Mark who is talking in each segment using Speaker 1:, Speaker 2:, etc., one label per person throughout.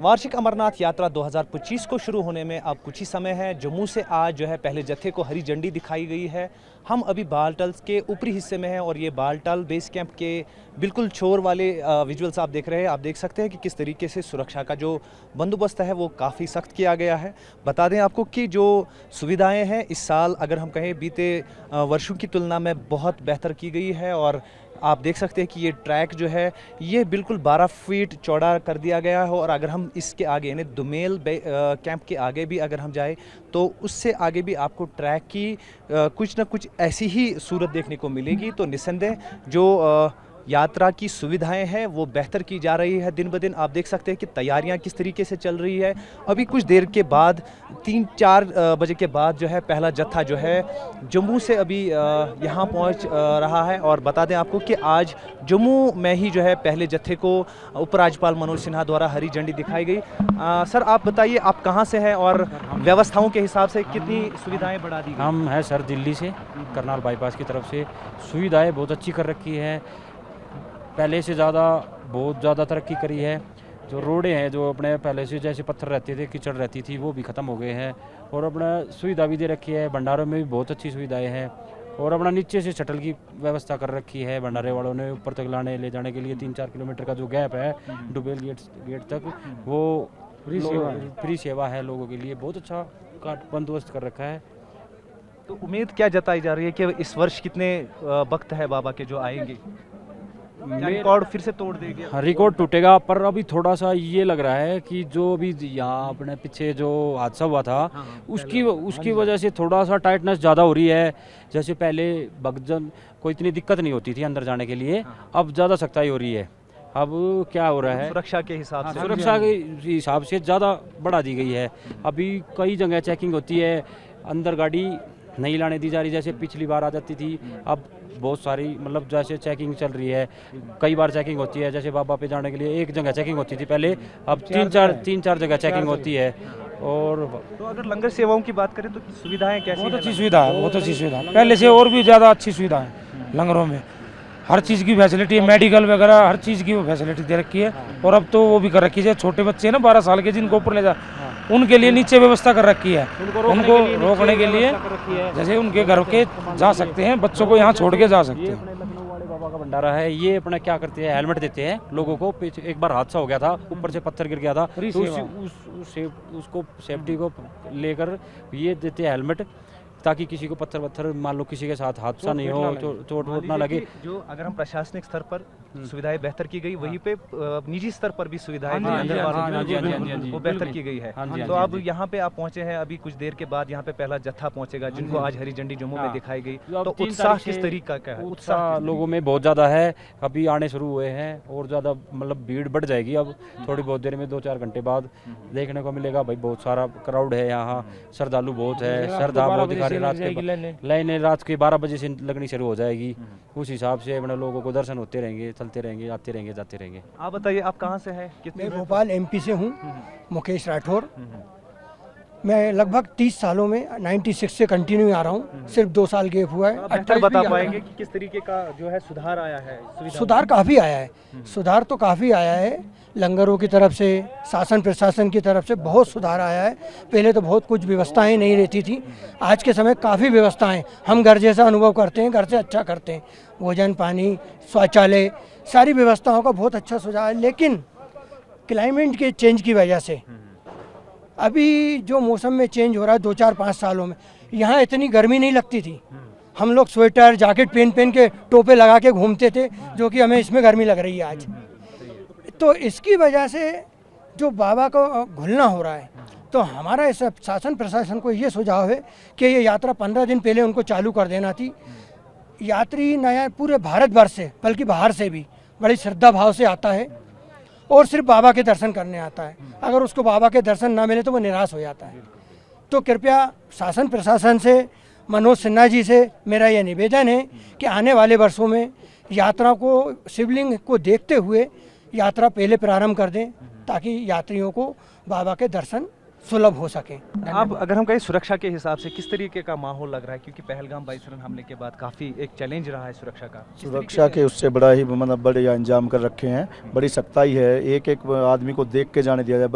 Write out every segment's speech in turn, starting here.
Speaker 1: वार्षिक अमरनाथ यात्रा 2025 को शुरू होने में अब कुछ ही समय है। जम्मू से आज जो है पहले जत्थे को हरी झंडी दिखाई गई है। हम अभी बालटल के ऊपरी हिस्से में हैं और ये बालटल बेस कैंप के बिल्कुल छोर वाले विजुअल्स आप देख रहे हैं। आप देख सकते हैं कि किस तरीके से सुरक्षा का जो बंदोबस्त है वो काफ़ी सख्त किया गया है। बता दें आपको कि जो सुविधाएं हैं इस साल अगर हम कहें बीते वर्षों की तुलना में बहुत बेहतर की गई है। और आप देख सकते हैं कि ये ट्रैक जो है ये बिल्कुल 12 फीट चौड़ा कर दिया गया है। और अगर हम इसके आगे यानी दुमेल कैंप के आगे भी अगर हम जाए तो उससे आगे भी आपको ट्रैक की कुछ ना कुछ ऐसी ही सूरत देखने को मिलेगी। तो निस्संदेह जो यात्रा की सुविधाएं हैं वो बेहतर की जा रही है दिन ब दिन। आप देख सकते हैं कि तैयारियां किस तरीके से चल रही है। अभी कुछ देर के बाद 3-4 बजे के बाद जो है पहला जत्था जो है जम्मू से अभी यहाँ पहुँच रहा है। और बता दें आपको कि आज जम्मू में ही जो है पहले जत्थे को उपराज्यपाल मनोज सिन्हा द्वारा हरी झंडी दिखाई गई। सर आप बताइए आप कहाँ से हैं और व्यवस्थाओं के हिसाब से कितनी सुविधाएँ बढ़ा दी गई?
Speaker 2: हम हैं सर दिल्ली से, करनाल बाईपास की तरफ से। सुविधाएँ बहुत अच्छी कर रखी है, पहले से बहुत ज़्यादा तरक्की करी है। जो रोडें हैं जो अपने पहले से जैसे पत्थर रहते थे, कीचड़ रहती थी, वो भी ख़त्म हो गए हैं। और अपना सुविधा भी दे रखी है, भंडारों में भी बहुत अच्छी सुविधाएं हैं। और अपना नीचे से शटल की व्यवस्था कर रखी है भंडारे वालों ने, ऊपर तक ले जाने के लिए 3-4 किलोमीटर का जो गैप है डुबेल गेट तक, वो फ्री सेवा है लोगों के लिए। बहुत अच्छा बंदोबस्त कर रखा है।
Speaker 1: तो उम्मीद क्या जताई जा रही है कि इस वर्ष कितने भक्त है बाबा के जो आएंगे? रिकॉर्ड फिर से तोड़ देंगे?
Speaker 2: हाँ, रिकॉर्ड टूटेगा, पर अभी थोड़ा सा ये लग रहा है कि जो अभी यहाँ अपने पीछे जो हादसा हुआ था उसकी वजह से थोड़ा सा टाइटनेस ज़्यादा हो रही है। जैसे पहले भक्तजन को इतनी दिक्कत नहीं होती थी अंदर जाने के लिए, अब ज़्यादा सख्ताई हो रही है। अब क्या हो रहा है,
Speaker 1: सुरक्षा के हिसाब से
Speaker 2: ज़्यादा बढ़ा दी गई है। अभी कई जगह चेकिंग होती है, अंदर गाड़ी नहीं लाने दी जा रही। जैसे पिछली बार आ जाती थी, अब बहुत सारी मतलब जैसे चेकिंग चल रही है, कई बार चेकिंग होती है। जैसे बाबा पे जाने के लिए एक जगह चेकिंग होती थी पहले, अब 3-4 जगह चेकिंग होती है। और
Speaker 1: तो अगर लंगर सेवाओं की बात करें तो सुविधाएं कैसी?
Speaker 3: बहुत अच्छी सुविधा है, बहुत अच्छी सुविधा, पहले से और भी ज़्यादा अच्छी सुविधा है। लंगरों में हर चीज़ की फैसिलिटी है, मेडिकल वगैरह हर चीज़ की वो फैसिलिटी दे रखी है। और अब तो वो भी कर रखी है, छोटे बच्चे हैं ना 12 साल के जिनको ऊपर ले जा, उनके लिए नीचे व्यवस्था कर रखी है। उनको रोकने के लिए जैसे उनके घर के जा सकते हैं, बच्चों को यहाँ छोड़ के जा सकते हैं।
Speaker 2: बाबा का भंडारा है, ये अपना क्या करते हैं, हेलमेट देते हैं लोगों को। एक बार हादसा हो गया था, ऊपर से पत्थर गिर गया था, तो उसको सेफ्टी को लेकर ये देते हैं हेलमेट, ताकि किसी को पत्थर मान लो किसी के साथ हादसा नहीं हो, चोट वोट ना लगे।
Speaker 1: जो अगर हम प्रशासनिक स्तर पर सुविधाएं बेहतर की गई, वहीं पे निजी स्तर पर भी सुविधाएं वो बेहतर की गई है। तो अब यहाँ पे आप पहुंचे हैं, अभी कुछ देर के बाद यहाँ पे पहला जत्था पहुंचेगा जिनको आज हरी झंडी जम्मू में दिखाई गई। तो उत्साह किस तरीका का है?
Speaker 2: उत्साह लोगों में बहुत ज़्यादा है, अभी आने शुरू हुए हैं और ज़्यादा मतलब भीड़ बढ़ जाएगी। अब थोड़ी बहुत देर में 2-4 घंटे बाद देखने को मिलेगा भाई, बहुत सारा क्राउड है यहाँ, श्रद्धालु बहुत है, श्रद्धा बहुत दिखा रहे। लाइनें रात के 12 बजे से लगनी शुरू हो जाएगी। उस हिसाब से अपने लोगों को दर्शन होते रहेंगे, चलते रहेंगे, आते रहेंगे, जाते रहेंगे।
Speaker 1: आप बताइए आप कहाँ से हैं?
Speaker 4: मैं भोपाल एमपी से हूँ, मुकेश राठौर। मैं लगभग 30 सालों में 96 से कंटिन्यू आ रहा हूँ, सिर्फ 2 साल गैप हुआ है।
Speaker 1: अच्छा बता पाएंगे कि किस तरीके का जो है सुधार आया है?
Speaker 4: सुधार काफ़ी आया है, सुधार तो काफ़ी आया है। लंगरों की तरफ से, शासन प्रशासन की तरफ से बहुत सुधार आया है। पहले तो बहुत कुछ व्यवस्थाएं नहीं रहती थी, आज के समय काफ़ी व्यवस्थाएं हम घर जैसा अनुभव करते हैं, घर से अच्छा करते हैं। भोजन, पानी, शौचालय, सारी व्यवस्थाओं का बहुत अच्छा सुधार है। लेकिन क्लाइमेट के चेंज की वजह से अभी जो मौसम में चेंज हो रहा है 2-4-5 सालों में, यहाँ इतनी गर्मी नहीं लगती थी। हम लोग स्वेटर जैकेट पहन के टोपे लगा के घूमते थे, जो कि हमें इसमें गर्मी लग रही है आज। तो इसकी वजह से जो बाबा को घुलना हो रहा है, तो हमारा इस शासन प्रशासन को ये सुझाव है कि ये यात्रा 15 दिन पहले उनको चालू कर देना थी। यात्री नया पूरे भारतवर्ष से बल्कि बाहर से भी बड़ी श्रद्धा भाव से आता है और सिर्फ बाबा के दर्शन करने आता है। अगर उसको बाबा के दर्शन ना मिले तो वो निराश हो जाता है। तो कृपया शासन प्रशासन से, मनोज सिन्हा जी से मेरा ये निवेदन है कि आने वाले वर्षों में यात्रा को, शिवलिंग को देखते हुए यात्रा पहले प्रारंभ कर दें, ताकि यात्रियों को बाबा के दर्शन सुलभ हो सके।
Speaker 1: अब अगर हम कहें सुरक्षा के हिसाब से किस तरीके का माहौल लग रहा है, क्योंकि पहलगाम बाईसरन हमले के बाद काफ़ी एक चैलेंज रहा है सुरक्षा का।
Speaker 5: सुरक्षा के उससे बड़ा ही मतलब बड़े इंतजाम कर रखे हैं, बड़ी सख्ताई है, एक एक आदमी को देख के जाने दिया जाए।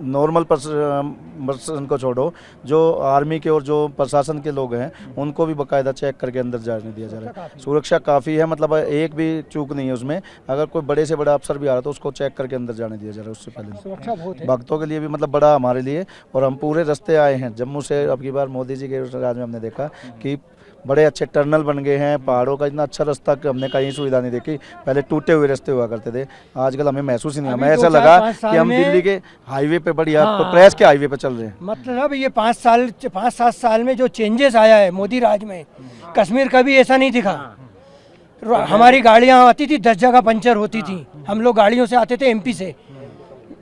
Speaker 5: नॉर्मल पर्सन को छोड़ो, जो आर्मी के और जो प्रशासन के लोग हैं उनको भी बाकायदा चेक करके अंदर जाने दिया जा रहा है। सुरक्षा काफ़ी है, मतलब एक भी चूक नहीं है उसमें। अगर कोई बड़े से बड़ा अफसर भी आ रहा है तो उसको चेक करके अंदर जाने दिया जा रहा है उससे पहले।
Speaker 4: सुरक्षा बहुत है
Speaker 5: भक्तों के लिए भी मतलब बड़ा हमारे लिए। और हम पूरे रास्ते आए हैं जम्मू से। अब की बार मोदी जी के राज में हमने देखा कि बड़े अच्छे टनल बन गए हैं, पहाड़ों का इतना अच्छा रास्ता कि हमने कहीं सुविधा नहीं देखी। पहले टूटे हुए रास्ते हुआ करते थे, आजकल हमें महसूस ही नहीं, हमें ऐसा लगा कि हम दिल्ली के हाईवे पे बढ़िया प्रेस के हाईवे पे चल रहे हैं।
Speaker 4: मतलब ये 5-7 साल में जो चेंजेस आया है मोदी राज में, कश्मीर कभी ऐसा नहीं दिखा। हमारी गाड़ियाँ आती थी 10 जगह पंचर होती थी, हम लोग गाड़ियों से आते थे एमपी से,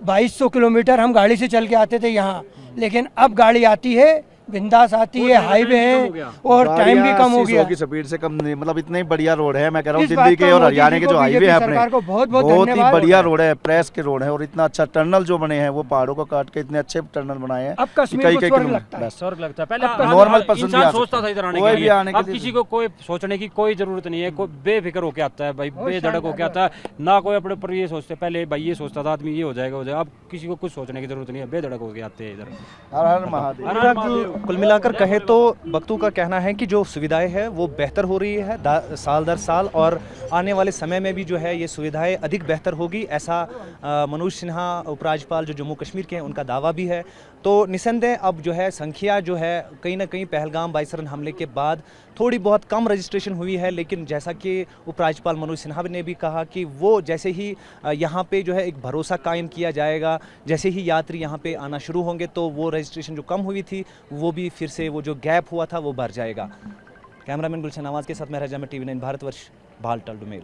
Speaker 4: 2200 किलोमीटर हम गाड़ी से चल के आते थे यहाँ। लेकिन अब गाड़ी आती है, बिंदास आती है, हाईवे है और टाइम भी कम हो गया।
Speaker 5: 100 की स्पीड से कम नहीं, मतलब इतने बढ़िया रोड है। मैं कह रहा हूँ दिल्ली के और हरियाणा के जो हाईवे है अपने, बहुत ही बढ़िया रोड है, प्रेस के रोड है। और इतना अच्छा टनल जो बने हैं वो पहाड़ों को काट के इतने अच्छे टनल बनाए हैं।
Speaker 4: अब कश्मीर को स्वर्ग लगता है।
Speaker 2: स्वर्ग लगता है। पहले
Speaker 5: नॉर्मल पर्सन
Speaker 2: इंसान सोचता था इधर आने के लिए,
Speaker 5: आने
Speaker 2: अब किसी को कोई सोचने की कोई जरूरत नहीं है। कोई बेफिक्र होके आता है भाई, बेधड़क होके आता है ना। कोई अपने ऊपर ये सोचते, पहले भाई ये सोचता था आदमी ये हो जाएगा हो जाएगा। अब किसी को कुछ सोचने की जरूरत नहीं है, बेधड़क होके आते हैं इधर।
Speaker 5: हर हर महादेव।
Speaker 1: कुल मिलाकर कहे तो भक्तों का कहना है कि जो सुविधाएं हैं वो बेहतर हो रही है साल दर साल, और आने वाले समय में भी जो है ये सुविधाएं अधिक बेहतर होगी, ऐसा मनोज सिन्हा उपराज्यपाल जो जम्मू कश्मीर के हैं उनका दावा भी है। तो निसंदेह अब जो है संख्या जो है कहीं ना कहीं पहलगाम बाईसरन हमले के बाद थोड़ी बहुत कम रजिस्ट्रेशन हुई है, लेकिन जैसा कि उपराज्यपाल मनोज सिन्हा ने भी कहा कि वो जैसे ही यहाँ पे जो है एक भरोसा कायम किया जाएगा, जैसे ही यात्री यहाँ पे आना शुरू होंगे तो वो रजिस्ट्रेशन जो कम हुई थी वो भी फिर से वो जो गैप हुआ था वो भर जाएगा। कैमरामैन गुलशन आवाज़ के साथ मैं रजा में TV9 भारतवर्ष, भालटल डुमेल।